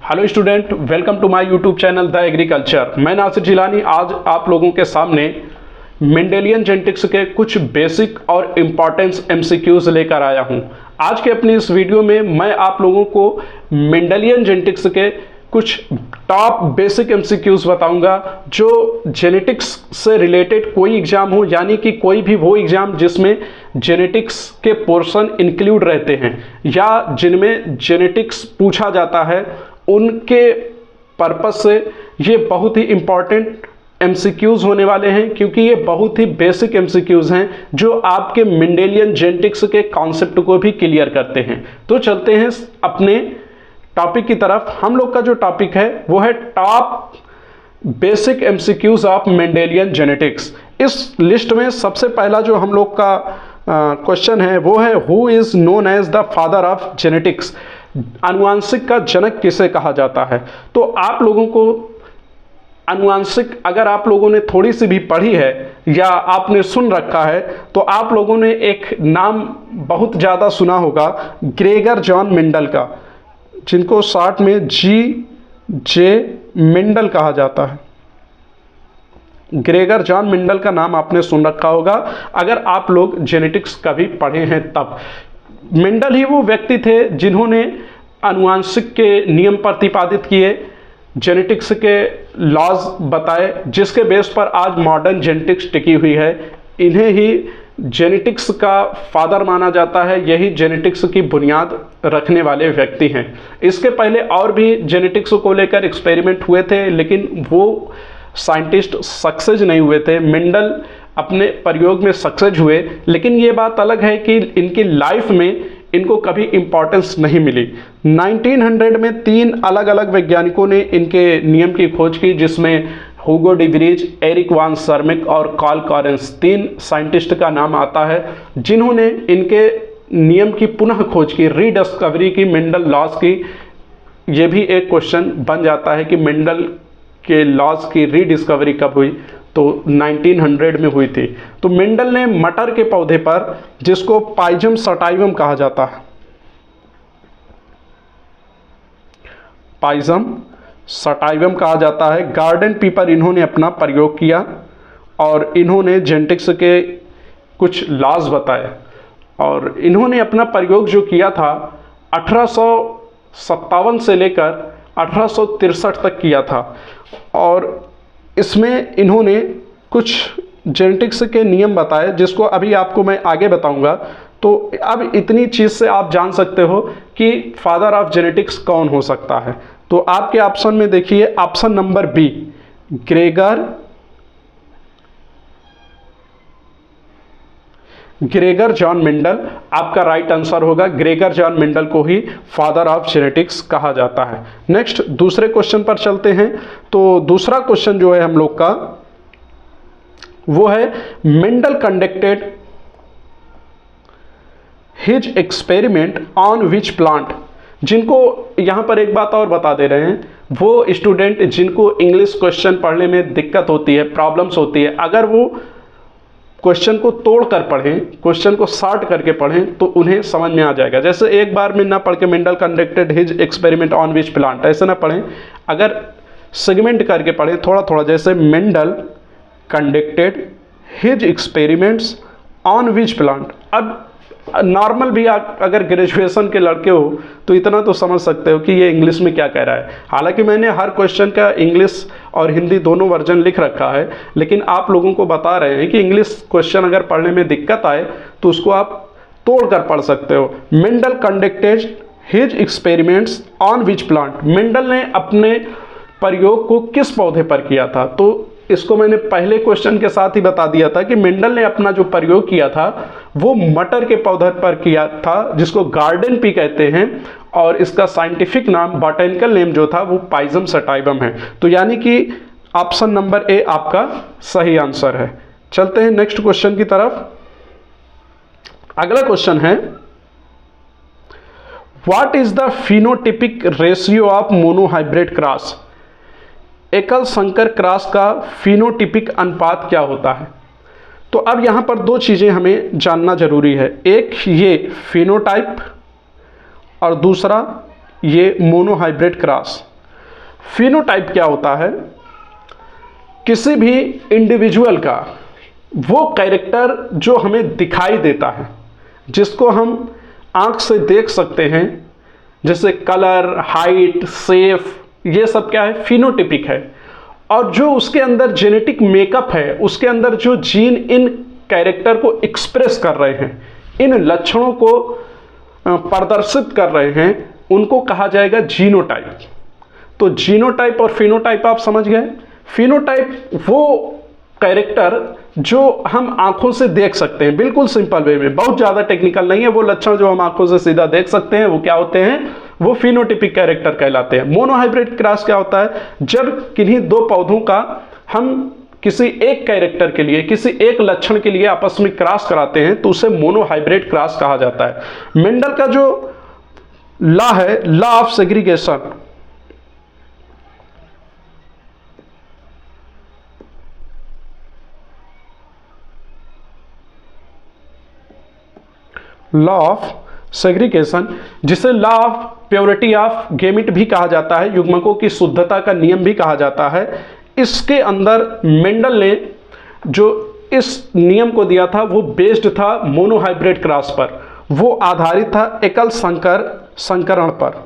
Hello student, welcome to my YouTube channel the agriculture. मैं नासिर जिलानी आज आप लोगों के सामने मेंडेलियन जेनेटिक्स के कुछ बेसिक और इम्पॉर्टेंस एमसीक्यूज लेकर आया हूं। आज के अपनी इस वीडियो में मैं आप लोगों को मेंडेलियन जेनेटिक्स के कुछ टॉप बेसिक एमसीक्यूज बताऊंगा जो जेनेटिक्स से रिलेटेड कोई एग्जाम हो, यानी कि कोई भी वो एग्जाम जिसमें जेनेटिक्स के पोर्शन इंक्लूड रहते हैं या जिनमें जेनेटिक्स पूछा जाता है, उनके पर्पस से ये बहुत ही इम्पॉर्टेंट एमसीक्यूज होने वाले हैं, क्योंकि ये बहुत ही बेसिक एमसीक्यूज हैं जो आपके मेंडेलियन जेनेटिक्स के कॉन्सेप्ट को भी क्लियर करते हैं। तो चलते हैं अपने टॉपिक की तरफ। हम लोग का जो टॉपिक है वो है top basic MCQs of Mendelian genetics. इस लिस्ट में सबसे पहला जो हम लोग का क्वेश्चन है वो है, who is known as the father of genetics? आनुवांशिक का जनक किसे कहा जाता है? तो आप लोगों को आनुवांशिक अगर आप लोगों ने थोड़ी सी भी पढ़ी है या आपने सुन रखा है तो आप लोगों ने एक नाम बहुत ज़्यादा सुना होगा, ग्रेगर जॉन मेंडल का, जिनको शॉर्ट में G.J. मेंडल कहा जाता है। ग्रेगर जॉन मेंडल का नाम आपने सुन रखा होगा अगर आप लोग जेनेटिक्स कभी पढ़े हैं तब। मेंडल ही वो व्यक्ति थे जिन्होंने आनुवांशिक के नियम प्रतिपादित किए, जेनेटिक्स के लॉज बताए, जिसके बेस पर आज मॉडर्न जेनेटिक्स टिकी हुई है। इन्हें ही जेनेटिक्स का फादर माना जाता है, यही जेनेटिक्स की बुनियाद रखने वाले व्यक्ति हैं। इसके पहले और भी जेनेटिक्स को लेकर एक्सपेरिमेंट हुए थे, लेकिन वो साइंटिस्ट सक्सेस नहीं हुए थे। मेंडल अपने प्रयोग में सक्सेस हुए, लेकिन ये बात अलग है कि इनकी लाइफ में इनको कभी इम्पोर्टेंस नहीं मिली। 1900 में 3 अलग अलग वैज्ञानिकों ने इनके नियम की खोज की, जिसमें हुगो डी व्रीज, एरिक वान सर्मिक और कार्ल कॉरेंस, 3 साइंटिस्ट का नाम आता है जिन्होंने इनके नियम की पुनः खोज की, रीडिस्कवरी की, मेंडल लॉज की। ये भी एक क्वेश्चन बन जाता है कि मेंडल के लॉज की रीडिस्कवरी कब हुई? तो 1900 में हुई थी। तो मेंडल ने मटर के पौधे पर, जिसको पाइजम सटाइवम कहा जाता है, पाइजम सटाइवम कहा जाता है, गार्डन पीपर, इन्होंने अपना प्रयोग किया और इन्होंने जेनेटिक्स के कुछ लॉज बताए। और इन्होंने अपना प्रयोग जो किया था 1857 से लेकर 1863 तक किया था, और इसमें इन्होंने कुछ जेनेटिक्स के नियम बताए, जिसको अभी आपको मैं आगे बताऊंगा। तो अब इतनी चीज़ से आप जान सकते हो कि फादर ऑफ जेनेटिक्स कौन हो सकता है। तो आपके ऑप्शन में देखिए, option number B, Gregor John Mendel आपका राइट आंसर होगा। ग्रेगर जॉन मेंडल को ही फादर ऑफ जेनेटिक्स कहा जाता है। नेक्स्ट दूसरे क्वेश्चन पर चलते हैं। तो दूसरा क्वेश्चन जो है हम लोग का वो है, Mendel conducted his experiment on which plant? जिनको यहां पर एक बात और बता दे रहे हैं, वो स्टूडेंट जिनको इंग्लिश क्वेश्चन पढ़ने में दिक्कत होती है, प्रॉब्लम्स होती है, अगर वो क्वेश्चन को तोड़ कर पढ़ें, क्वेश्चन को शॉर्ट करके पढ़ें तो उन्हें समझ में आ जाएगा। जैसे एक बार में ना पढ़ के Mendel conducted his experiment on which plant ऐसे ना पढ़ें, अगर सेगमेंट करके पढ़ें थोड़ा थोड़ा, जैसे Mendel conducted his experiments on which plant. अब नॉर्मल भी आप अगर ग्रेजुएशन के लड़के हो तो इतना तो समझ सकते हो कि ये इंग्लिश में क्या कह रहा है। हालांकि मैंने हर क्वेश्चन का इंग्लिश और हिंदी दोनों वर्जन लिख रखा है, लेकिन आप लोगों को बता रहे हैं कि इंग्लिश क्वेश्चन अगर पढ़ने में दिक्कत आए तो उसको आप तोड़ कर पढ़ सकते हो। Mendel conducted his experiments on which plant? Mendel ने अपने प्रयोग को किस पौधे पर किया था? तो इसको मैंने पहले क्वेश्चन के साथ ही बता दिया था कि मेंडल ने अपना जो प्रयोग किया था वो मटर के पौधे पर किया था, जिसको गार्डन पी कहते हैं, और इसका साइंटिफिक नाम, बॉटेनिकल नेम जो था वो पाइजम सटाइवम है। तो यानी कि ऑप्शन नंबर ए आपका सही आंसर है। चलते हैं नेक्स्ट क्वेश्चन की तरफ। अगला क्वेश्चन है, what is the phenotypic ratio of monohybrid cross? एकल संकर क्रॉस का फिनोटिपिक अनुपात क्या होता है? तो अब यहाँ पर 2 चीज़ें हमें जानना जरूरी है, एक ये फिनोटाइप और दूसरा ये मोनोहाइब्रिड क्रॉस। फिनोटाइप क्या होता है? किसी भी इंडिविजुअल का वो कैरेक्टर जो हमें दिखाई देता है, जिसको हम आंख से देख सकते हैं, जैसे कलर, हाइट, शेप, ये सब क्या है? फिनोटिपिक है। और जो उसके अंदर जेनेटिक मेकअप है, उसके अंदर जो जीन इन कैरेक्टर को एक्सप्रेस कर रहे हैं, इन लक्षणों को प्रदर्शित कर रहे हैं, उनको कहा जाएगा जीनोटाइप। तो जीनोटाइप और फिनोटाइप आप समझ गए। फिनोटाइप वो कैरेक्टर जो हम आंखों से देख सकते हैं, बिल्कुल सिंपल वे में, बहुत ज़्यादा टेक्निकल नहीं है। वो लक्षण जो हम आंखों से सीधा देख सकते हैं वो क्या होते हैं? वो फिनोटिपिक कैरेक्टर कहलाते हैं। मोनोहाइब्रिड क्रॉस क्या होता है? जब किन्हीं दो पौधों का हम किसी एक कैरेक्टर के लिए, किसी एक लक्षण के लिए आपस में क्रॉस कराते हैं तो उसे मोनोहाइब्रिड क्रॉस कहा जाता है। मेंडल का जो लॉ है, law of segregation, law of segregation, जिसे law of purity of gamete भी कहा जाता है, युग्मकों की शुद्धता का नियम भी कहा जाता है, इसके अंदर मेंडल ने जो इस नियम को दिया था वो बेस्ड था मोनोहाइब्रिड क्रॉस पर, वो आधारित था एकल संकरण पर।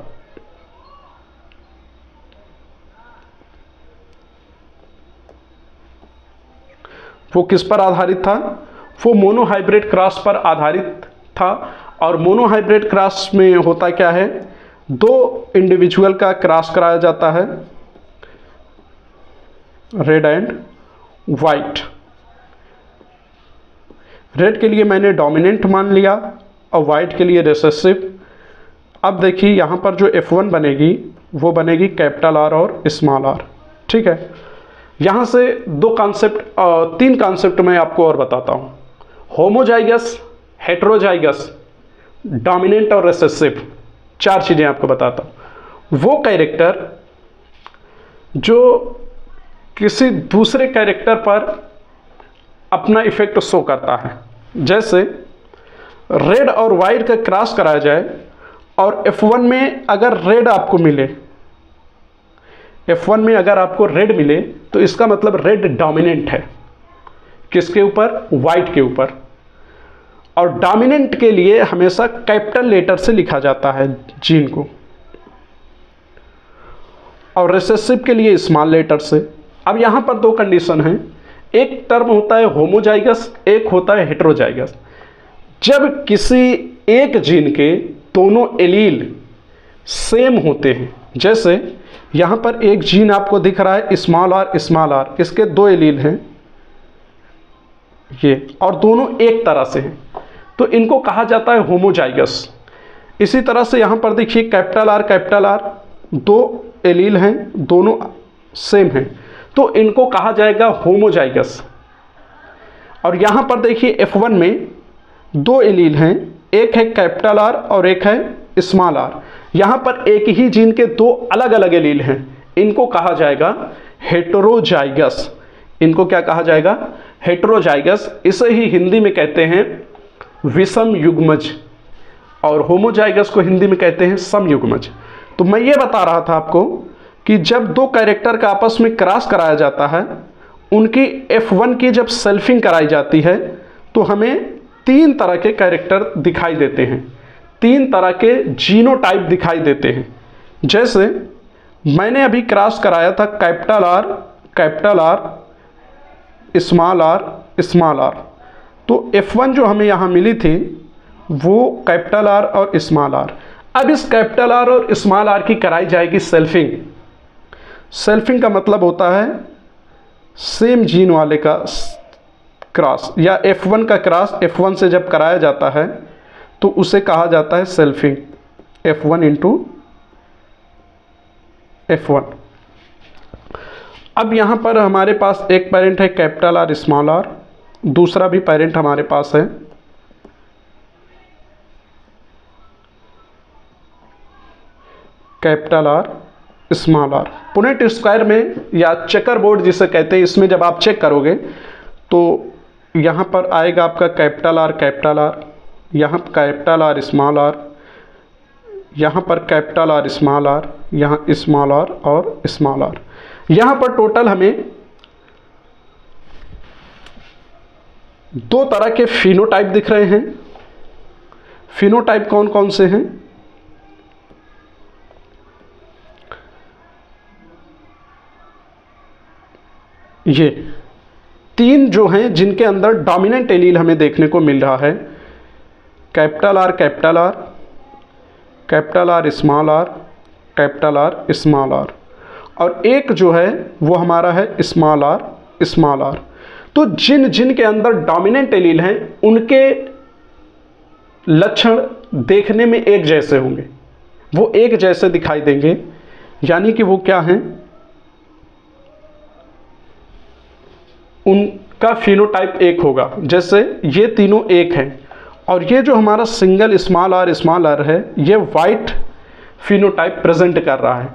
वो किस पर आधारित था? वो मोनोहाइब्रिड क्रॉस पर आधारित था। और मोनोहाइब्रिड क्रॉस में होता क्या है? दो इंडिविजुअल का क्रॉस कराया जाता है, रेड एंड वाइट। रेड के लिए मैंने डोमिनेंट मान लिया और वाइट के लिए रिसेसिव। अब देखिए यहाँ पर जो F1 बनेगी वो बनेगी कैपिटल R और स्मॉल r। ठीक है, यहाँ से तीन कॉन्सेप्ट मैं आपको और बताता हूँ। होमोजाइगस, हेट्रोजाइगस, डोमिनेंट और रिसेसिव, चार चीज़ें आपको बताता हूँ। वो कैरेक्टर जो किसी दूसरे कैरेक्टर पर अपना इफेक्ट शो करता है, जैसे रेड और वाइट का क्रॉस कराया जाए और F1 में अगर रेड आपको मिले, F1 में अगर आपको रेड मिले तो इसका मतलब रेड डोमिनेंट है। किसके ऊपर? वाइट के ऊपर। और डोमिनेंट के लिए हमेशा कैपिटल लेटर से लिखा जाता है जीन को, और रिसेसिव के लिए स्मॉल लेटर से। अब यहाँ पर दो कंडीशन हैं, एक टर्म होता है होमोजाइगस, एक होता है हेट्रोजाइगस। जब किसी एक जीन के दोनों एलील सेम होते हैं, जैसे यहाँ पर एक जीन आपको दिख रहा है स्मॉल r, इसके दो एलील हैं ये, और दोनों एक तरह से हैं, तो इनको कहा जाता है होमोजाइगस। इसी तरह से यहाँ पर देखिए कैपिटल R, दो एलील हैं, दोनों सेम हैं, तो इनको कहा जाएगा होमोजाइगस। और यहाँ पर देखिए F1 में दो एलील हैं, एक है कैपिटल R और एक है स्मॉल r। यहाँ पर एक ही जीन के दो अलग अलग एलील हैं, इनको कहा जाएगा हेटेरोजाइगस। इनको क्या कहा जाएगा? हेटेरोजाइगस। इसे ही हिंदी में कहते हैं विषम युग्मज, और होमोजाइगस को हिंदी में कहते हैं समयुग्मज। तो मैं ये बता रहा था आपको कि जब दो कैरेक्टर का आपस में क्रॉस कराया जाता है, उनकी F1 की जब सेल्फिंग कराई जाती है तो हमें तीन तरह के कैरेक्टर दिखाई देते हैं, तीन तरह के जीनोटाइप दिखाई देते हैं। जैसे मैंने अभी क्रॉस कराया था कैपिटल R, स्मॉल r, तो F1 जो हमें यहाँ मिली थी वो कैपिटल R और स्मॉल r। अब इस कैपिटल R और स्मॉल r की कराई जाएगी सेल्फिंग। सेल्फिंग का मतलब होता है सेम जीन वाले का क्रॉस, या F1 का क्रॉस F1 से जब कराया जाता है तो उसे कहा जाता है सेल्फिंग, F1 इंटू F1। अब यहाँ पर हमारे पास एक पेरेंट है कैपिटल R स्मॉल r, दूसरा भी पेरेंट हमारे पास है capital R small r। Punnett square में या चेकर बोर्ड जिसे कहते हैं, इसमें जब आप चेक करोगे तो यहाँ पर आएगा आपका कैपिटल R, यहाँ कैपिटल R स्मॉल r, यहाँ पर कैपिटल आर, स्मॉल आर, यहाँ स्मॉल आर और स्मॉल आर। यहाँ पर टोटल हमें दो तरह के फिनोटाइप दिख रहे हैं। फिनोटाइप कौन कौन से हैं? ये तीन जो हैं जिनके अंदर डोमिनेंट एलील हमें देखने को मिल रहा है, capital R, capital R, capital R, small R, capital R, small R, और एक जो है वो हमारा है स्मॉल आर, स्मॉल आर। तो जिन जिन के अंदर डोमिनेंट एलील हैं उनके लक्षण देखने में एक जैसे होंगे, वो एक जैसे दिखाई देंगे, यानी कि वो क्या हैं, उनका फिनोटाइप एक होगा। जैसे ये तीनों एक हैं और ये जो हमारा सिंगल स्मॉल आर है ये वाइट फिनोटाइप प्रेजेंट कर रहा है।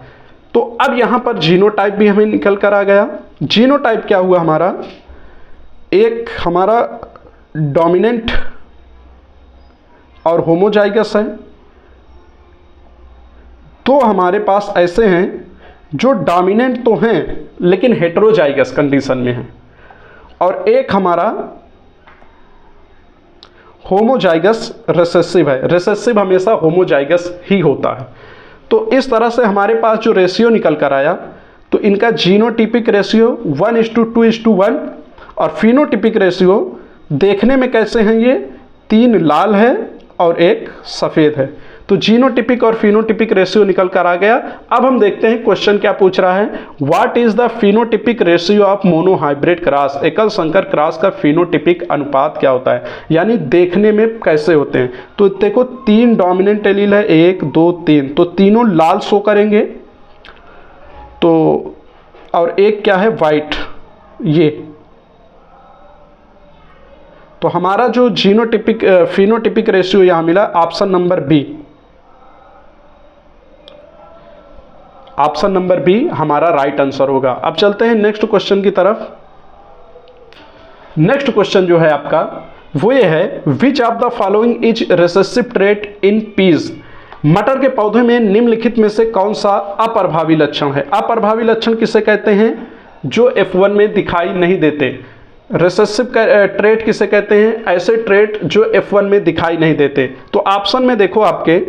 तो अब यहाँ पर जीनोटाइप भी हमें निकल कर आ गया। जीनोटाइप क्या हुआ हमारा, एक हमारा डोमिनेंट और होमोजाइगस है, तो हमारे पास ऐसे हैं जो डोमिनेंट तो हैं लेकिन हेटेरोजाइगस कंडीशन में हैं, और एक हमारा होमोजाइगस रिसेसिव है। रिसेसिव हमेशा होमोजाइगस ही होता है। तो इस तरह से हमारे पास जो रेशियो निकल कर आया, तो इनका जीनोटिपिक रेशियो 1:2:1 और फिनोटिपिक रेशियो देखने में कैसे हैं, ये तीन लाल है और एक सफ़ेद है। तो जीनोटिपिक और फिनोटिपिक रेशियो निकल कर आ गया। अब हम देखते हैं क्वेश्चन क्या पूछ रहा है, what is the phenotypic ratio of monohybrid cross, एकल संकर क्रॉस का फिनोटिपिक अनुपात क्या होता है, यानी देखने में कैसे होते हैं। तो देखो तीन डोमिनेंट एलील है, 1 2 3, तो तीनों लाल शो करेंगे, तो और एक क्या है वाइट, ये। तो हमारा जो जीनोटिपिक फिनोटिपिक रेशियो यहां मिला option number B, option number B हमारा राइट आंसर होगा। अब चलते हैं नेक्स्ट क्वेश्चन की तरफ। नेक्स्ट क्वेश्चन जो है आपका वो ये है, which of the following is recessive trait in peas, मटर के पौधे में निम्नलिखित में से कौन सा अप्रभावी लक्षण है। अप्रभावी लक्षण किसे कहते हैं, जो F1 में दिखाई नहीं देते। रिसेसिव ट्रेट किसे कहते हैं, ऐसे ट्रेट जो F1 में दिखाई नहीं देते। तो ऑप्शन में देखो आपके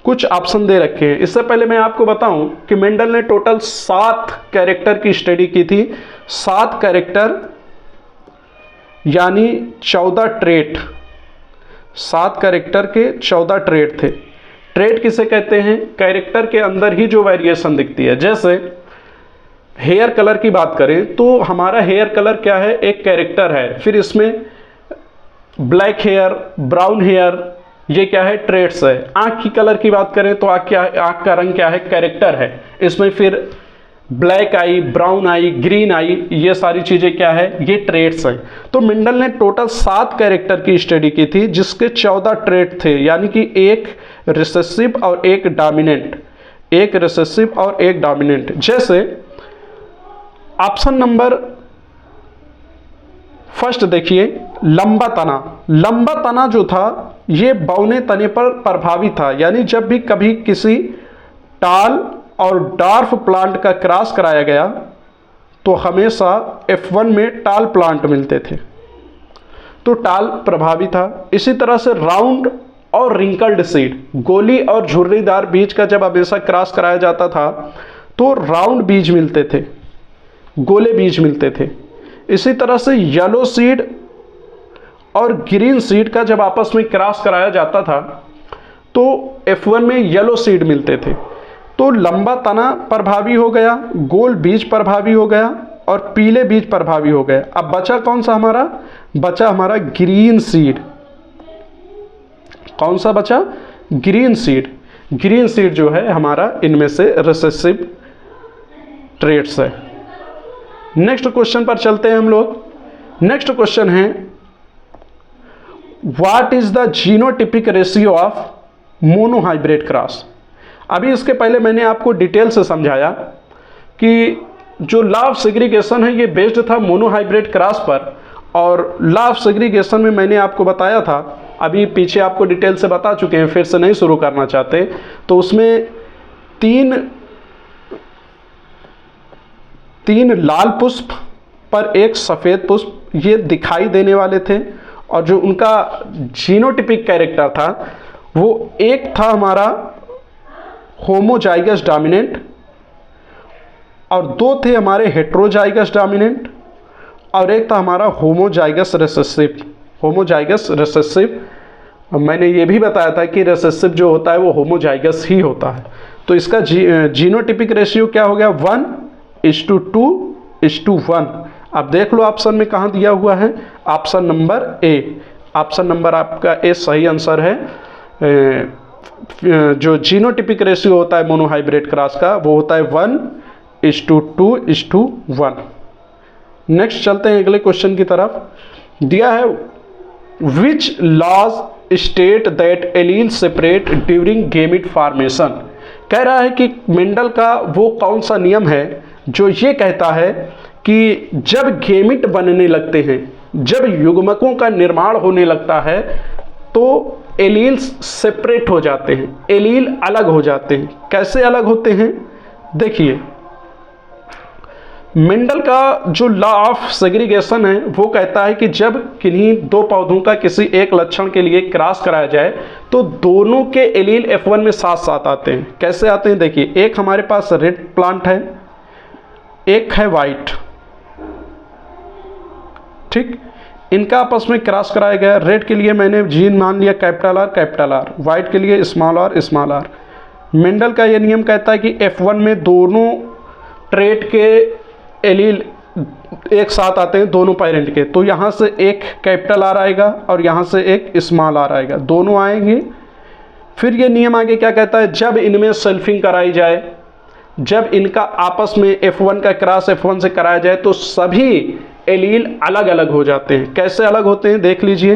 कुछ ऑप्शन दे रखे हैं। इससे पहले मैं आपको बताऊं कि मेंडल ने टोटल 7 कैरेक्टर की स्टडी की थी। 7 कैरेक्टर यानी 14 ट्रेट, 7 कैरेक्टर के 14 ट्रेट थे। ट्रेट किसे कहते हैं, कैरेक्टर के अंदर ही जो वेरिएशन दिखती है। जैसे हेयर कलर की बात करें तो हमारा हेयर कलर क्या है, एक कैरेक्टर है, फिर इसमें ब्लैक हेयर, ब्राउन हेयर, ये क्या है, ट्रेट्स है। आंख की कलर की बात करें तो आंख का रंग क्या है, कैरेक्टर है, इसमें फिर ब्लैक आई, ब्राउन आई, ग्रीन आई, ये सारी चीजें क्या है, ये ट्रेट्स हैं। तो मेंडल ने टोटल 7 कैरेक्टर की स्टडी की थी जिसके 14 ट्रेट थे, यानी कि एक रिसेसिव और एक डोमिनेंट, एक रिसेसिव और एक डोमिनेंट। जैसे ऑप्शन नंबर फर्स्ट देखिए, लंबा तना। लंबा तना जो था ये बौने तने पर प्रभावी था, यानी जब भी कभी किसी टाल और डार्फ प्लांट का क्रॉस कराया गया तो हमेशा F1 में टाल प्लांट मिलते थे, तो टाल प्रभावी था। इसी तरह से राउंड और रिंकल्ड सीड, गोली और झुर्रीदार बीज का जब हमेशा क्रॉस कराया जाता था तो राउंड बीज मिलते थे, गोले बीज मिलते थे। इसी तरह से येलो सीड और ग्रीन सीड का जब आपस में क्रॉस कराया जाता था तो F1 में येलो सीड मिलते थे। तो लंबा तना प्रभावी हो गया, गोल बीज प्रभावी हो गया और पीले बीज प्रभावी हो गए। अब बचा कौन सा हमारा, बचा हमारा ग्रीन सीड। कौन सा बचा, ग्रीन सीड। ग्रीन सीड जो है हमारा इनमें से रिसेसिव ट्रेट्स है। नेक्स्ट क्वेश्चन पर चलते हैं हम लोग। नेक्स्ट क्वेश्चन है, what is the genotypic ratio of monohybrid cross. अभी इसके पहले मैंने आपको डिटेल से समझाया कि जो लॉ ऑफ सेग्रीगेशन है ये बेस्ड था मोनोहाइब्रिड क्रॉस पर, और लॉ ऑफ सेग्रीगेशन में मैंने आपको बताया था अभी पीछे आपको डिटेल से बता चुके हैं, फिर से नहीं शुरू करना चाहते। तो उसमें तीन लाल पुष्प पर एक सफ़ेद पुष्प ये दिखाई देने वाले थे, और जो उनका जीनोटिपिक कैरेक्टर था वो एक था हमारा होमोजाइगस डोमिनेंट, और दो थे हमारे हेट्रोजाइगस डोमिनेंट, और एक था हमारा होमोजाइगस रिसेसिव। होमोजाइगस रिसेसिव मैंने ये भी बताया था कि रिसेसिव जो होता है वो होमोजाइगस ही होता है। तो इसका जीनोटिपिक रेशियो क्या हो गया, 1:2:1। अब देख लो ऑप्शन में कहाँ दिया हुआ है, option number A. Option number आपका ए सही आंसर है। जो जीनोटिपिक रेशियो होता है मोनोहाइब्रिड क्रॉस का वो होता है 1:2:1। नेक्स्ट चलते हैं अगले क्वेश्चन की तरफ। दिया है which laws state that allele separate during gamete formation. कह रहा है कि मेंडल का वो कौन सा नियम है जो ये कहता है कि जब गेमिट बनने लगते हैं, जब युग्मकों का निर्माण होने लगता है, तो एलील्स सेपरेट हो जाते हैं, एलील अलग हो जाते हैं। कैसे अलग होते हैं, देखिए मेंडल का जो लॉ ऑफ सेग्रीगेशन है वो कहता है कि जब किन्हीं दो पौधों का किसी एक लक्षण के लिए क्रॉस कराया जाए तो दोनों के एलील F1 में साथ साथ आते हैं। कैसे आते हैं, देखिए एक हमारे पास रेड प्लांट है, एक है वाइट, ठीक, इनका आपस में क्रॉस कराया गया। रेड के लिए मैंने जीन मान लिया कैपिटल आर, वाइट के लिए स्मॉल आर। मेंडल का यह नियम कहता है कि F1 में दोनों ट्रेट के एलील एक साथ आते हैं, दोनों पेरेंट के। तो यहाँ से एक कैपिटल आर आएगा और यहाँ से एक स्मॉल आर आएगा, दोनों आएंगे। फिर ये नियम आगे क्या कहता है, जब इनमें सेल्फिंग कराई जाए, जब इनका आपस में F1 का क्रॉस F1 से कराया जाए तो सभी एलील अलग अलग हो जाते हैं। कैसे अलग होते हैं देख लीजिए।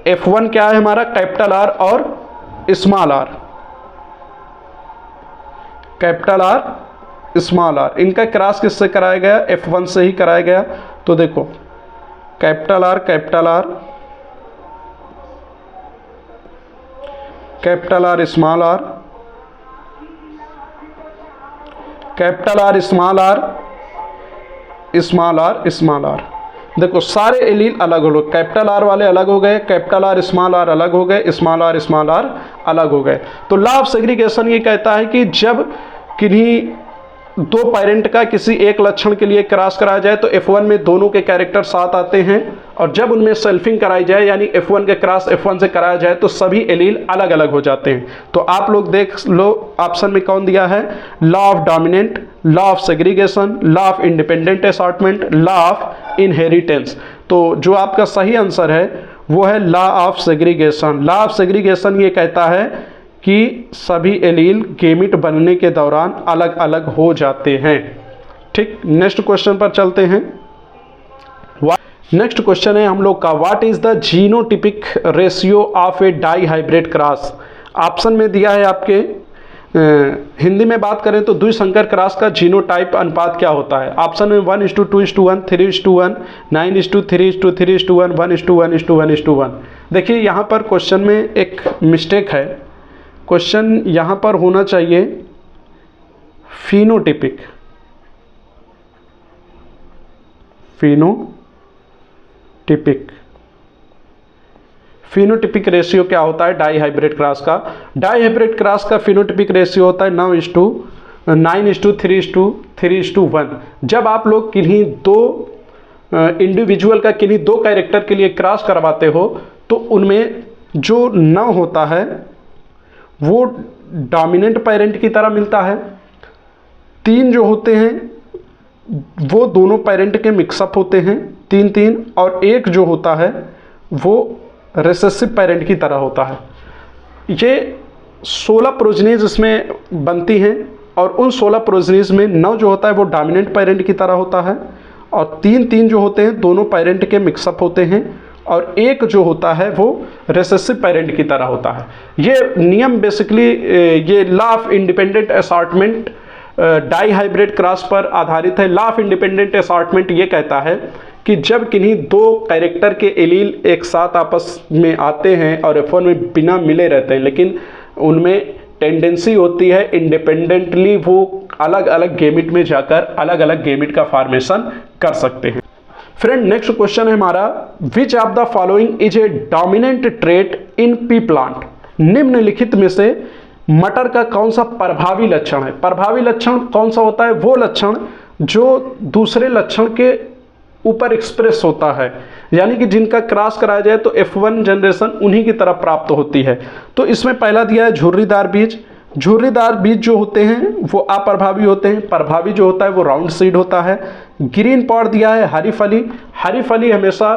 F1 क्या है हमारा, कैपिटल आर और small R, capital R small R, इनका क्रॉस किससे कराया गया, F1 से ही कराया गया। तो देखो capital R capital R, capital R small R, capital R small R, small R small R. देखो सारे एलील अलग हो गए, कैपिटल आर वाले अलग हो गए, कैपिटल आर स्मॉल आर अलग हो गए, स्मॉल आर अलग हो गए। तो लॉ ऑफ सेग्रीगेशन ये कहता है कि जब किन्हीं दो पेरेंट का किसी एक लक्षण के लिए क्रॉस कराया जाए तो F1 में दोनों के कैरेक्टर साथ आते हैं, और जब उनमें सेल्फिंग कराई जाए यानी F1 के क्रॉस F1 से कराया जाए तो सभी एलील अलग अलग हो जाते हैं। तो आप लोग देख लो ऑप्शन में कौन दिया है, law of dominant, law of segregation, law of independent assortment, law of inheritance. तो जो आपका सही आंसर है वो है law of segregation. Law of segregation ये कहता है कि सभी एलील गेमिट बनने के दौरान अलग अलग हो जाते हैं। ठीक, नेक्स्ट क्वेश्चन पर चलते हैं। नेक्स्ट क्वेश्चन है हम लोग का, what is the genotypic ratio of a dihybrid cross. Option में दिया है आपके, हिंदी में बात करें तो द्विसंकर क्रॉस का जीनोटाइप अनुपात क्या होता है। ऑप्शन में 1:2:1, 3:1, 9:3:3:1, 1:1:1:1। देखिए यहाँ पर क्वेश्चन में एक मिस्टेक है, क्वेश्चन यहाँ पर होना चाहिए फिनोटिपिक, फिनोटिपिक रेशियो क्या होता है डाई हाइब्रिड क्रॉस का। डाई हाइब्रिड क्रॉस का फिनोटिपिक रेशियो होता है 9:3:1। जब आप लोग किन्हीं दो इंडिविजुअल का किन्हीं दो कैरेक्टर के लिए क्रॉस करवाते हो तो उनमें जो 9 होता है वो डोमिनेंट पेरेंट की तरह मिलता है, 3 जो होते हैं वो दोनों पेरेंट के मिक्सअप होते हैं 3-3, और 1 जो होता है वो रिसेसिव पेरेंट की तरह होता है। ये 16 प्रोजेनीज इसमें बनती हैं, और उन 16 प्रोजेनीज में 9 जो होता है वो डोमिनेंट पेरेंट की तरह होता है, और 3-3 जो होते हैं दोनों पेरेंट के मिक्सअप होते हैं, और 1 जो होता है वो रिसेसिव पेरेंट की तरह होता है। ये नियम बेसिकली ये law of independent assortment dihybrid cross पर आधारित है। लॉ ऑफ इंडिपेंडेंट असॉर्टमेंट ये कहता है कि जब किन्हीं दो कैरेक्टर के एलील एक साथ आपस में आते हैं और F1 में बिना मिले रहते हैं, लेकिन उनमें टेंडेंसी होती है इंडिपेंडेंटली वो अलग अलग गेमिट में जाकर अलग अलग गेमिट का फॉर्मेशन कर सकते हैं। फ्रेंड, नेक्स्ट क्वेश्चन है हमारा, विच of the following is A dominant trait in P plant. निम्नलिखित में से मटर का कौन सा प्रभावी लक्षण है। प्रभावी लक्षण कौन सा होता है? वो लक्षण जो दूसरे लक्षण के ऊपर एक्सप्रेस होता है, यानी कि जिनका क्रॉस कराया जाए तो F1 जनरेशन उन्हीं की तरफ प्राप्त होती है। तो इसमें पहला दिया है झुर्रीदार बीज। झुर्रीदार बीज जो होते हैं वो अप्रभावी होते हैं, प्रभावी जो होता है वो राउंड सीड होता है। ग्रीन पॉड दिया है हरी फली। हरी फली हमेशा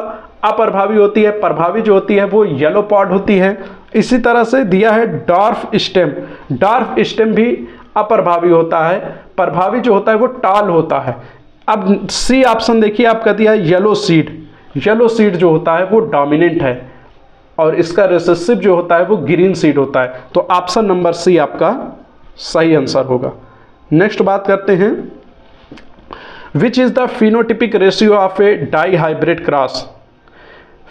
अप्रभावी होती है, प्रभावी जो होती है वो येलो पॉड होती है। इसी तरह से दिया है डॉर्फ स्टेम। डॉर्फ स्टेम भी अप्रभावी होता है, प्रभावी जो होता है वो टाल होता है। अब सी ऑप्शन देखिए आपका दिया है येलो सीड। येलो सीड जो होता है वो डोमिनेंट है और इसका रिसेसिव जो होता है वो ग्रीन सीड होता है। तो ऑप्शन नंबर सी आपका सही आंसर होगा। नेक्स्ट बात करते हैं, which is the phenotypic ratio of a dihybrid cross.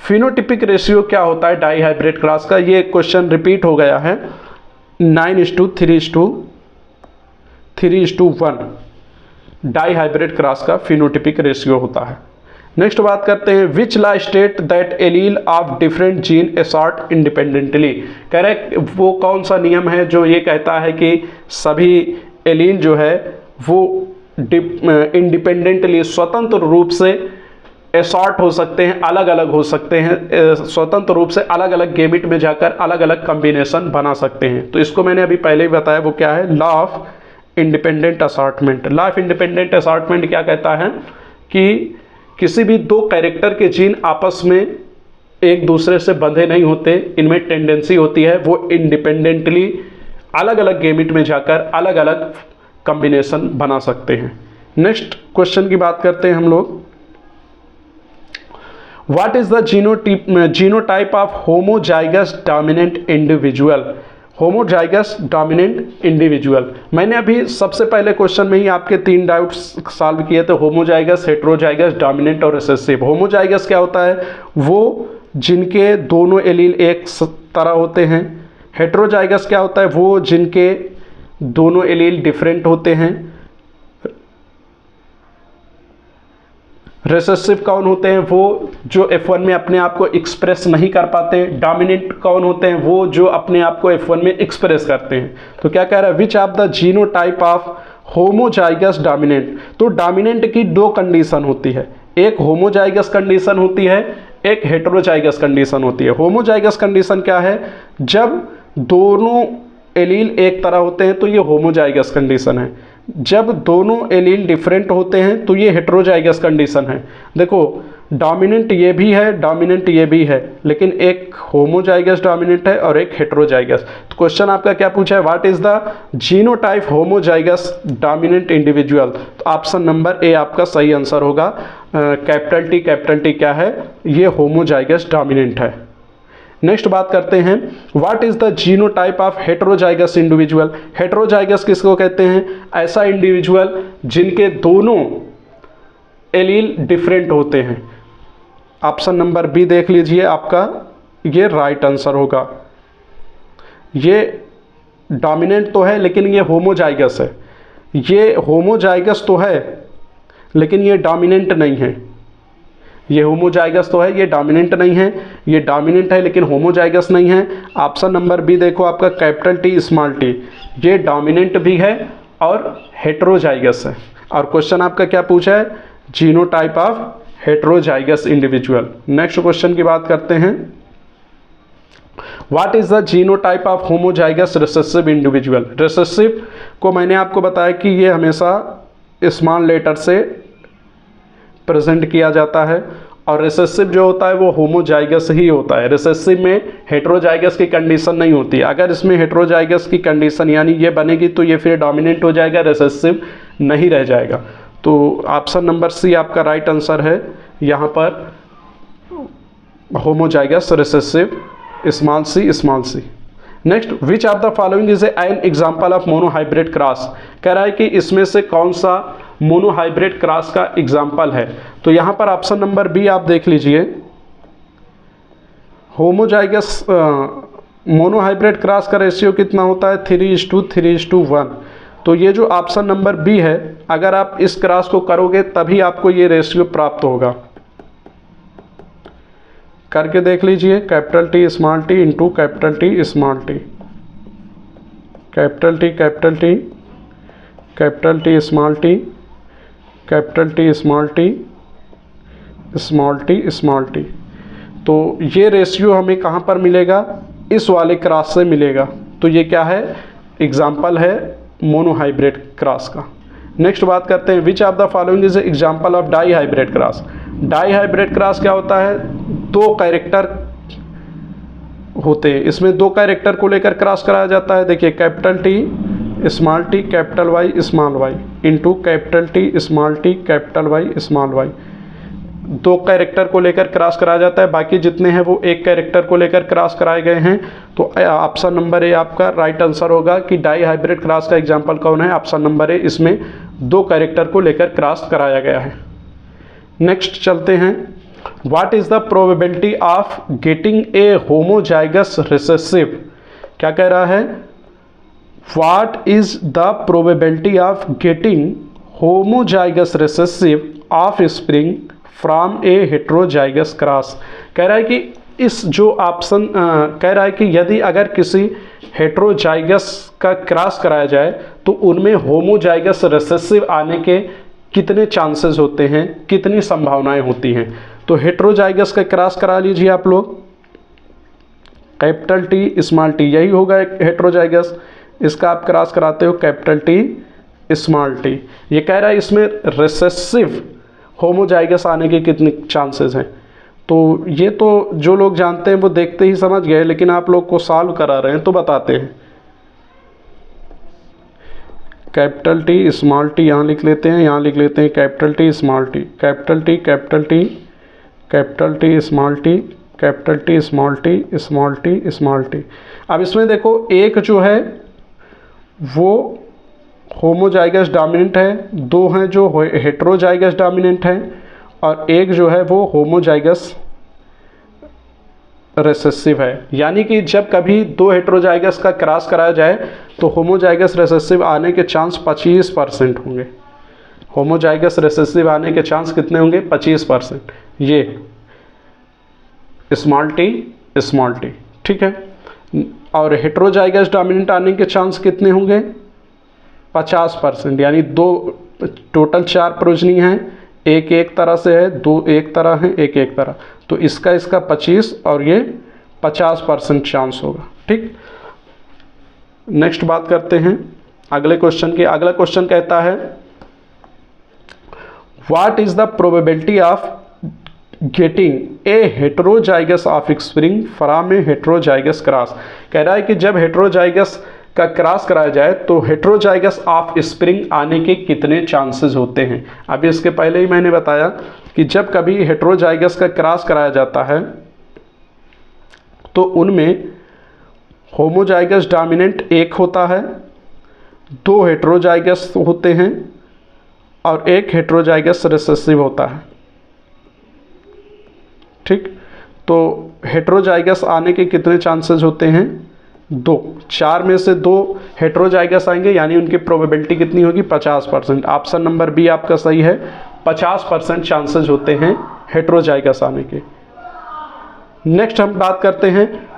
Phenotypic ratio क्या होता है डाई हाइब्रिड क्रॉस का? ये क्वेश्चन रिपीट हो गया है। 9:3:1 डाई हाइब्रिड क्रॉस का फिनोटिपिक रेशियो होता है। नेक्स्ट बात करते हैं, which law state that allele of different gene assort independently. कह रहे वो कौन सा नियम है जो ये कहता है कि सभी एलील जो है वो इंडिपेंडेंटली स्वतंत्र रूप से असॉर्ट हो सकते हैं, अलग अलग हो सकते हैं, स्वतंत्र रूप से अलग अलग गेमिट में जाकर अलग अलग कॉम्बिनेशन बना सकते हैं। तो इसको मैंने अभी पहले ही बताया, वो क्या है? Law of independent assortment. Law of independent assortment क्या कहता है कि किसी भी दो कैरेक्टर के जीन आपस में एक दूसरे से बंधे नहीं होते, इनमें टेंडेंसी होती है वो इंडिपेंडेंटली अलग अलग गेमिट में जाकर अलग अलग कॉम्बिनेशन बना सकते हैं। नेक्स्ट क्वेश्चन की बात करते हैं हम लोग, what is the genotype of homozygous dominant individual. Homozygous dominant individual, मैंने अभी सबसे पहले क्वेश्चन में ही आपके 3 डाउट्स सॉल्व किए थे, होमोजाइगस, हेट्रोजाइगस, डोमिनेंट और रिसेसिव। होमोजाइगस क्या होता है? वो जिनके दोनों एलील एक तरह होते हैं। हेट्रोजाइगस क्या होता है? वो जिनके दोनों एलील डिफरेंट होते हैं। रिसेसिव कौन होते हैं? वो जो F1 में अपने आप को एक्सप्रेस नहीं कर पाते। डोमिनेंट कौन होते हैं? वो जो अपने आप को F1 में एक्सप्रेस करते हैं। तो क्या कह रहा है? Which of the genotype of homozygous dominant. तो डोमिनेंट की 2 कंडीशन होती है, एक होमोजाइगस कंडीशन होती है, एक हेट्रोजाइगस कंडीशन होती है। होमोजाइगस कंडीशन क्या है? जब दोनों एलील एक तरह होते हैं तो ये होमोजाइगस कंडीशन है। जब दोनों एलील डिफरेंट होते हैं तो ये हेट्रोजाइगस कंडीशन है। देखो डोमिनेंट ये भी है, डोमिनेंट ये भी है, लेकिन एक होमोजाइगस डोमिनेंट है और एक हेट्रोजाइगस। तो क्वेश्चन आपका क्या पूछा है? What is the genotype homozygous dominant individual. तो ऑप्शन नंबर ए आपका सही आंसर होगा। कैपिटल टी क्या है? ये होमोजाइगस डोमिनेंट है। नेक्स्ट बात करते हैं, what is the genotype of heterozygous individual. Heterozygous किसको कहते हैं? ऐसा इंडिविजुअल जिनके दोनों एलील डिफरेंट होते हैं। ऑप्शन नंबर बी देख लीजिए, आपका ये राइट आंसर होगा। ये डोमिनेंट तो है लेकिन ये होमोजाइगस है। ये होमोजाइगस तो है लेकिन ये डोमिनेंट नहीं है। ये होमोजाइगस तो है, ये डोमिनेंट नहीं है। ये डोमिनेंट है लेकिन होमोजाइगस नहीं है। ऑप्शन नंबर बी देखो आपका कैपिटल टी स्मॉल टी, ये डोमिनेंट भी है और हेट्रोजाइगस है। और क्वेश्चन आपका क्या पूछा है? Genotype of heterozygous individual. Next question की बात करते हैं, what is the genotype of homozygous recessive individual. Recessive को मैंने आपको बताया कि ये हमेशा स्मॉल लेटर से प्रेजेंट किया जाता है और रिसेसिव जो होता है वो होमोजाइगस ही होता है। रिसेसिव में हेट्रोजाइगस की कंडीशन नहीं होती। अगर इसमें हेट्रोजाइगस की कंडीशन यानी ये बनेगी तो ये फिर डोमिनेंट हो जाएगा, रिसेसिव नहीं रह जाएगा। तो ऑप्शन नंबर सी आपका राइट आंसर है। यहाँ पर homozygous recessive small C. Next, which of the following is an example of monohybrid cross. कह रहा है कि इसमें से कौन सा मोनोहाइब्रिड क्रॉस का एग्जाम्पल है। तो यहाँ पर ऑप्शन नंबर बी आप देख लीजिए, होमोजाइगस मोनोहाइब्रिड क्रॉस का रेशियो कितना होता है 3:3:1। तो ये जो ऑप्शन नंबर बी है, अगर आप इस क्रॉस को करोगे तभी आपको ये रेशियो प्राप्त होगा। करके देख लीजिए, capital T small T into capital T small T, capital T capital T, capital T small T, capital T small T, small T small T. तो ये रेशियो हमें कहाँ पर मिलेगा, इस वाले क्रॉस से मिलेगा। तो ये क्या है, एग्जाम्पल है मोनोहाइब्रिड क्रॉस का। नेक्स्ट बात करते हैं, which of the following is example of dihybrid cross. Dihybrid cross क्या होता है, दो कैरेक्टर होते हैं, इसमें दो कैरेक्टर को लेकर क्रॉस कराया जाता है। देखिए, capital T small T capital Y small Y into capital T small T capital Y small Y, दो कैरेक्टर को लेकर क्रॉस कराया जाता है। बाकी जितने हैं वो एक कैरेक्टर को लेकर क्रॉस कराए गए हैं। तो ऑप्शन नंबर ए आपका राइट आंसर होगा कि डाई हाइब्रिड क्रॉस का एग्जांपल कौन है, ऑप्शन नंबर ए, इसमें दो कैरेक्टर को लेकर क्रॉस कराया गया है। नेक्स्ट चलते हैं, what is the probability of getting a homozygous recessive. क्या कह रहा है, what is the probability of getting homozygous recessive of spring from A heterozygous cross. कह रहा है कि इस जो ऑप्शन कह रहा है कि यदि अगर किसी हेट्रोजाइगस का क्रॉस कराया जाए तो उनमें होमोजाइगस रिसेसिव आने के कितने चांसेस होते हैं, कितनी संभावनाएं होती हैं। तो हेट्रोजाइगस का क्रॉस करा लीजिए आप लोग, कैपिटल टी स्मॉल टी, यही होगा हेट्रोजाइगस। इसका आप क्रॉस कराते हो कैपिटल टी स्मॉल टी। ये कह रहा है इसमें रिसेसिव होमोजाइगस आने के कितने चांसेस हैं। तो ये तो जो लोग जानते हैं वो देखते ही समझ गए, लेकिन आप लोग को सॉल्व करा रहे हैं तो बताते हैं। कैपिटल टी स्मॉल टी यहाँ लिख लेते हैं, यहाँ लिख लेते हैं capital T small T, capital T capital T, capital T small T, capital T small T, small T small T. अब इसमें देखो, एक जो है वो होमोजाइगस डोमिनेंट है, दो हैं जो हेट्रोजाइगस डोमिनेंट हैं, और एक जो है वो होमोजाइगस रिसेसिव है। यानी कि जब कभी दो हेट्रोजाइगस का क्रॉस कराया जाए तो होमोजाइगस रिसेसिव आने के चांस 25% होंगे। होमोजाइगस रिसेसिव आने के चांस कितने होंगे, 25%। ये स्मॉल टी, ठीक है। और हेट्रोजाइगस डोमिनेंट आने के चांस कितने होंगे, 50%। यानी दो टोटल 4 प्रोजनी हैं, एक एक तरह से है, दो एक तरह है, एक एक तरह। तो इसका 25 और ये 50% चांस होगा, ठीक। नेक्स्ट बात करते हैं अगले क्वेश्चन की। अगला क्वेश्चन कहता है, what is the probability of getting a heterozygous of spring from A heterozygous cross. कह रहा है कि जब हेट्रोजाइगस का क्रॉस कराया जाए तो हेट्रोजाइगस ऑफ स्प्रिंग आने के कितने चांसेस होते हैं। अभी इसके पहले ही मैंने बताया कि जब कभी हेट्रोजाइगस का क्रॉस कराया जाता है तो उनमें होमोजाइगस डोमिनेंट एक होता है, दो हेट्रोजाइगस होते हैं और एक हेट्रोजाइगस रिसेसिव होता है, ठीक। तो हेट्रोजाइगस आने के कितने चांसेस होते हैं, 2। 4 में से 2 हेट्रोजाइगस आएंगे, यानी उनकी प्रोबेबिलिटी कितनी होगी, 50%। ऑप्शन नंबर बी आपका सही है, 50% चांसेस होते हैं हेट्रोजाइगस आने के। नेक्स्ट हम बात करते हैं,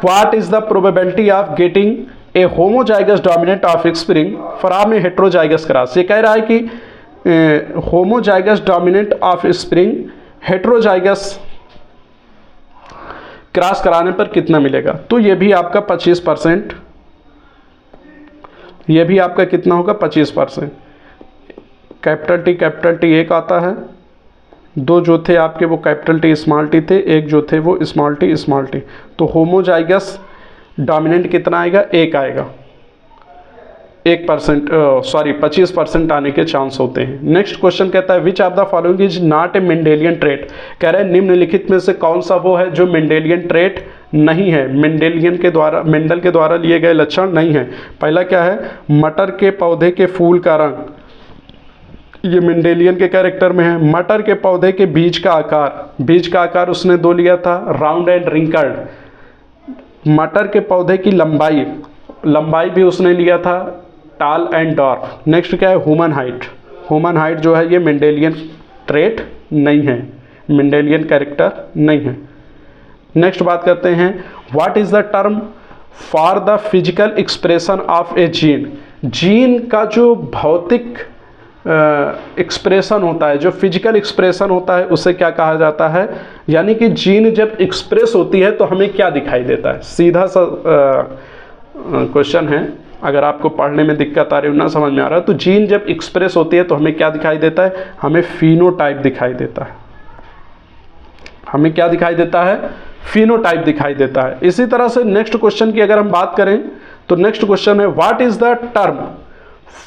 what is the probability of getting a homozygous dominant of spring from A heterozygous cross. ये कह रहा है कि homozygous dominant of spring heterozygous cross कराने पर कितना मिलेगा। तो ये भी आपका 25%, ये भी आपका कितना होगा, 25%। कैपिटल टी एक आता है, दो जो थे आपके वो कैपिटल टी स्मॉल टी थे, एक जो थे वो स्मॉल टी। तो होमोजाइगस डोमिनेंट कितना आएगा, एक आएगा। 25% आने के चांस होते हैं। नेक्स्ट क्वेश्चन कहता है, which of the following is not a Mendelian trait. कह रहे हैं निम्नलिखित में से कौन सा वो है जो मेंडेलियन ट्रेट नहीं है, मेंडल के द्वारा लिए गए लक्षण नहीं है। पहला क्या है, मटर के पौधे के फूल का रंग ये मेंडेलियन के कैरेक्टर में है। मटर के पौधे के बीज का आकार उसने 2 लिया था, राउंड एंड रिंकल्ड। मटर के पौधे की लंबाई भी उसने लिया था, टाल एंड डॉर्फ। नेक्स्ट क्या है, ह्यूमन हाइट जो है ये मेंडेलियन ट्रेट नहीं है, मेंडेलियन कैरेक्टर नहीं है। नेक्स्ट बात करते हैं, what is the term for the physical expression of A gene का जो भौतिक एक्सप्रेशन होता है, जो फिजिकल एक्सप्रेशन होता है, उसे क्या कहा जाता है। यानी कि जीन जब एक्सप्रेस होती है तो हमें क्या दिखाई देता है। सीधा सा क्वेश्चन है, अगर आपको पढ़ने में दिक्कत आ रही हो, ना समझ में आ रहा है, तो जीन जब एक्सप्रेस होती है तो हमें क्या दिखाई देता है, हमें फिनोटाइप दिखाई देता है। हमें क्या दिखाई देता है, फिनोटाइप दिखाई देता है। इसी तरह से नेक्स्ट क्वेश्चन की अगर हम बात करें तो नेक्स्ट क्वेश्चन है, what is the term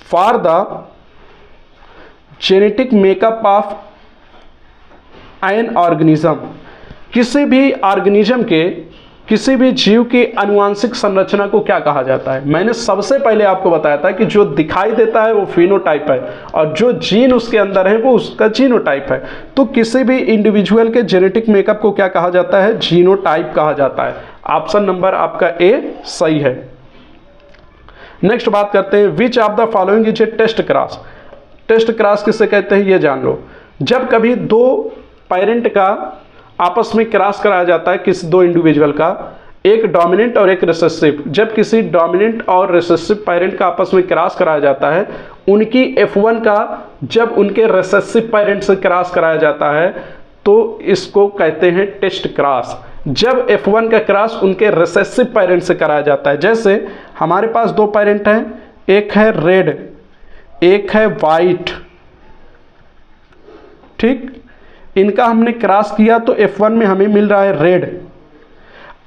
for the genetic makeup of an organism. किसी भी ऑर्गेनिज्म के, किसी भी जीव की आनुवांशिक संरचना को क्या कहा जाता है। मैंने सबसे पहले आपको बताया था कि जो दिखाई देता है वो फिनोटाइप है और जो जीन उसके अंदर है वो उसका जीनोटाइप है। तो किसी भी इंडिविजुअल के जेनेटिक मेकअप को क्या कहा जाता है, जीनोटाइप कहा जाता है। ऑप्शन नंबर आपका ए सही है। नेक्स्ट बात करते हैं, which of the following is a test cross. Test cross किसे कहते हैं ये जान लो। जब कभी 2 पेरेंट का आपस में क्रॉस कराया जाता है, किसी 2 इंडिविजुअल का, एक डोमिनेंट और एक रिसेसिव। जब किसी डोमिनेंट और रिसेसिव पेरेंट का आपस में क्रॉस कराया जाता है, उनकी F1 का जब उनके रिसेसिव पेरेंट से क्रॉस कराया जाता है तो इसको कहते हैं टेस्ट क्रॉस। जब F1 का क्रॉस उनके रिसेसिव पेरेंट से कराया जाता है, जैसे हमारे पास 2 पेरेंट हैं, एक है रेड, एक है वाइट, ठीक, इनका हमने क्रॉस किया तो F1 में हमें मिल रहा है रेड।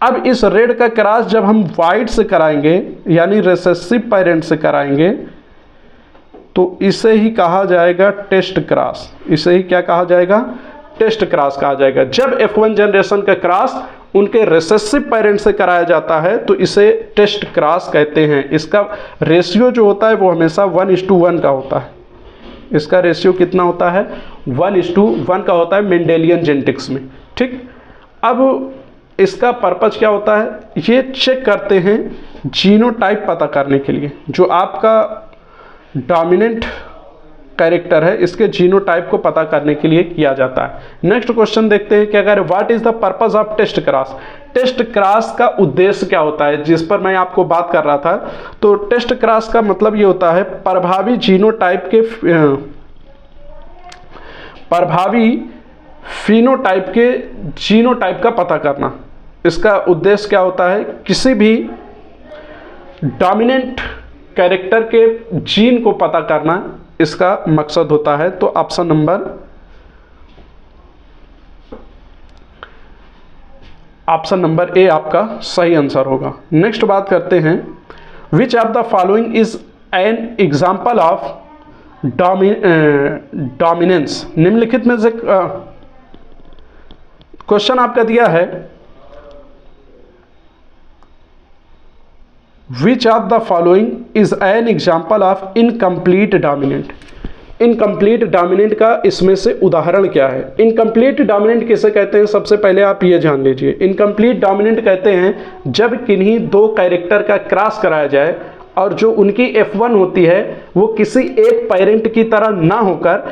अब इस रेड का क्रॉस जब हम वाइट से कराएंगे, यानी रिसेसिव पेरेंट से कराएंगे, तो इसे ही कहा जाएगा टेस्ट क्रॉस। इसे ही क्या कहा जाएगा, टेस्ट क्रॉस कहा जाएगा। जब F1 जनरेशन का क्रॉस उनके रिसेसिव पेरेंट से कराया जाता है तो इसे टेस्ट क्रॉस कहते हैं। इसका रेशियो जो होता है वो हमेशा 1:1 का होता है। इसका रेशियो कितना होता है, 1:1 का होता है मेंडेलियन जेनेटिक्स में, ठीक। अब इसका पर्पज क्या होता है, ये चेक करते हैं जीनोटाइप पता करने के लिए। जो आपका डोमिनेंट कैरेक्टर है, इसके जीनोटाइप को पता करने के लिए किया जाता है। नेक्स्ट क्वेश्चन देखते हैं, क्या कह रहे, what is the purpose of test cross. Test cross का उद्देश्य क्या होता है, जिस पर मैं आपको बात कर रहा था। तो टेस्ट क्रॉस का मतलब ये होता है प्रभावी जीनोटाइप के, प्रभावी फिनोटाइप के जीनोटाइप का पता करना। इसका उद्देश्य क्या होता है, किसी भी डोमिनेंट कैरेक्टर के जीन को पता करना इसका मकसद होता है। तो ऑप्शन नंबर ए आपका सही आंसर होगा। नेक्स्ट बात करते हैं, which of the following is an example of dominance. निम्नलिखित में से क्वेश्चन आपका दिया है, Which of the following is an example of incomplete dominant? Incomplete dominant का इसमें से उदाहरण क्या है। इनकम्प्लीट डोमिनेंट किसे कहते हैं, सबसे पहले आप ये जान लीजिए। इनकम्प्लीट डोमिनेंट कहते हैं जब किन्हीं 2 कैरेक्टर का क्रॉस कराया जाए और जो उनकी F1 होती है वो किसी एक पेरेंट की तरह ना होकर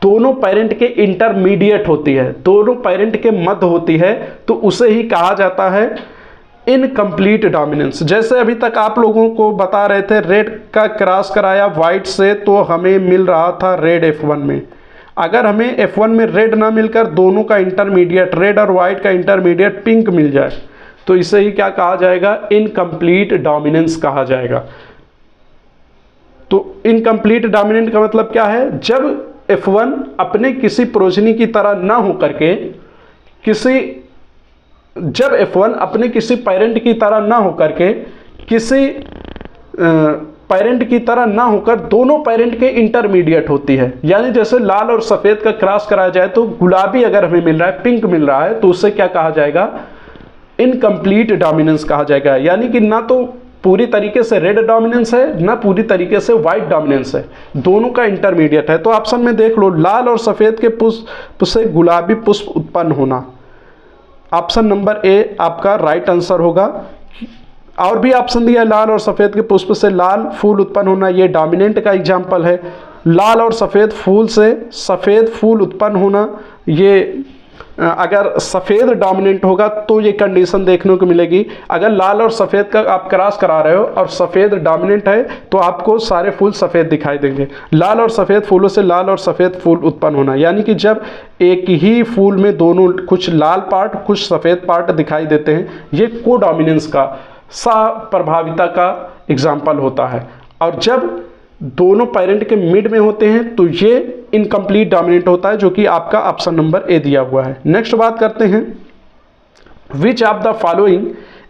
दोनों पेरेंट के इंटरमीडिएट होती है, दोनों पेरेंट के मध्य होती है, तो उसे ही कहा जाता है इनकम्प्लीट डोमिनेंस। जैसे अभी तक आप लोगों को बता रहे थे, रेड का क्रॉस कराया वाइट से तो हमें मिल रहा था रेड F1 में। अगर हमें F1 में रेड ना मिलकर दोनों का इंटरमीडिएट, रेड और वाइट का इंटरमीडिएट पिंक मिल जाए तो इसे ही क्या कहा जाएगा, इनकम्प्लीट डोमिनेंस कहा जाएगा। तो इनकम्प्लीट डोमिनेंट का मतलब क्या है, जब F1 अपने किसी प्रोजनी की तरह ना हो करके जब F1 अपने किसी पेरेंट की तरह ना होकर के किसी पेरेंट की तरह ना होकर दोनों पेरेंट के इंटरमीडिएट होती है। यानी जैसे लाल और सफ़ेद का क्रॉस कराया जाए तो गुलाबी अगर हमें मिल रहा है, पिंक मिल रहा है, तो उससे क्या कहा जाएगा, इनकम्प्लीट डोमिनेंस कहा जाएगा। यानी कि ना तो पूरी तरीके से रेड डोमिनेंस है ना पूरी तरीके से वाइट डोमिनेंस है, दोनों का इंटरमीडिएट है। तो ऑप्शन में देख लो, लाल और सफ़ेद के पुष्प से गुलाबी पुष्प उत्पन्न होना, ऑप्शन नंबर ए आपका राइट आंसर होगा। और भी ऑप्शन दिया है, लाल और सफ़ेद के पुष्प से लाल फूल उत्पन्न होना, ये डोमिनेंट का एग्जाम्पल है। लाल और सफ़ेद फूल से सफ़ेद फूल उत्पन्न होना, ये अगर सफ़ेद डोमिनेंट होगा तो ये कंडीशन देखने को मिलेगी। अगर लाल और सफ़ेद का आप क्रॉस करा रहे हो और सफ़ेद डोमिनेंट है तो आपको सारे फूल सफ़ेद दिखाई देंगे। लाल और सफ़ेद फूलों से लाल और सफ़ेद फूल उत्पन्न होना, यानी कि जब एक ही फूल में दोनों कुछ लाल पार्ट कुछ सफ़ेद पार्ट दिखाई देते हैं, ये को डोमिनेंस का प्रभाविता का एग्जाम्पल होता है। और जब दोनों पेरेंट के मिड में होते हैं तो ये इनकम्प्लीट डोमिनेंट होता है, जो कि आपका ऑप्शन नंबर ए दिया हुआ है। नेक्स्ट बात करते हैं, which of the following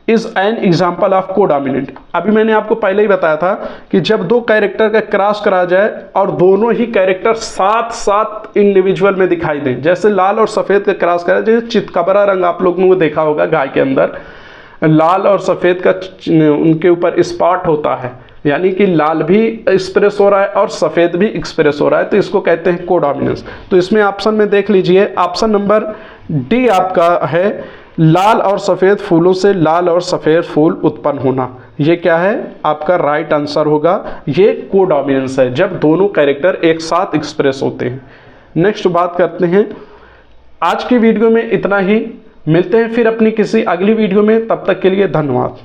is an example of को डोमिनेंट। अभी मैंने आपको पहले ही बताया था कि जब दो कैरेक्टर का क्रॉस करा जाए और दोनों ही कैरेक्टर साथ साथ इंडिविजुअल में दिखाई दें, जैसे लाल और सफ़ेद का क्रॉस करा, जैसे चितकबरा रंग आप लोगों ने देखा होगा गाय के अंदर, लाल और सफ़ेद का उनके ऊपर स्पॉट होता है, यानी कि लाल भी एक्सप्रेस हो रहा है और सफ़ेद भी एक्सप्रेस हो रहा है, तो इसको कहते हैं कोडोमिनेंस। तो इसमें ऑप्शन में देख लीजिए, ऑप्शन नंबर डी आपका है, लाल और सफ़ेद फूलों से लाल और सफ़ेद फूल उत्पन्न होना। ये क्या है, आपका राइट आंसर होगा। ये कोडोमिनेंस है, जब दोनों कैरेक्टर एक साथ एक्सप्रेस होते हैं। नेक्स्ट बात करते हैं, आज की वीडियो में इतना ही, मिलते हैं फिर अपनी किसी अगली वीडियो में, तब तक के लिए धन्यवाद।